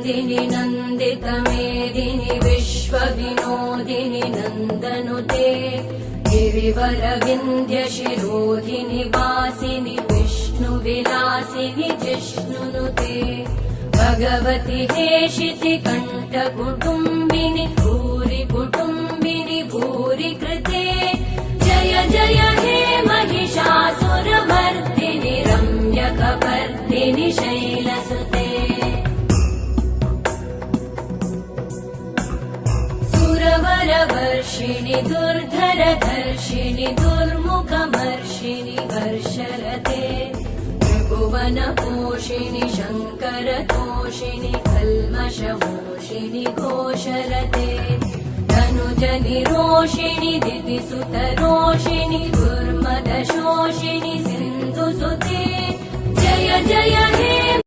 नन्दिनि नन्दितमेदिनि विश्वविनोदिनि नन्दनुते गिरिवरविन्ध्यशिरोधिनि वासिनि विष्णुविलासिनि जिष्णुनुते भगवति हेशिति कण्ठकुटुम्बिनि भूरि कुटुम्बिनि भूरि कृते जय जय हे महिषासुरमर्दिनि रम्यकपर्दिनि शैलसुते सुरवरवर्षिणि दुर्धरधर्षिणि दुर्मुखमर्षिणि वर्षरते त्रिभुवनपोषिणि शङ्करतोषिणि कल्मषमोषिणि घोषरते धनुजनिरोषिणि दितिसुतरोषिणि दुर्मदशोषिणि सिन्धुसुते जय जय हे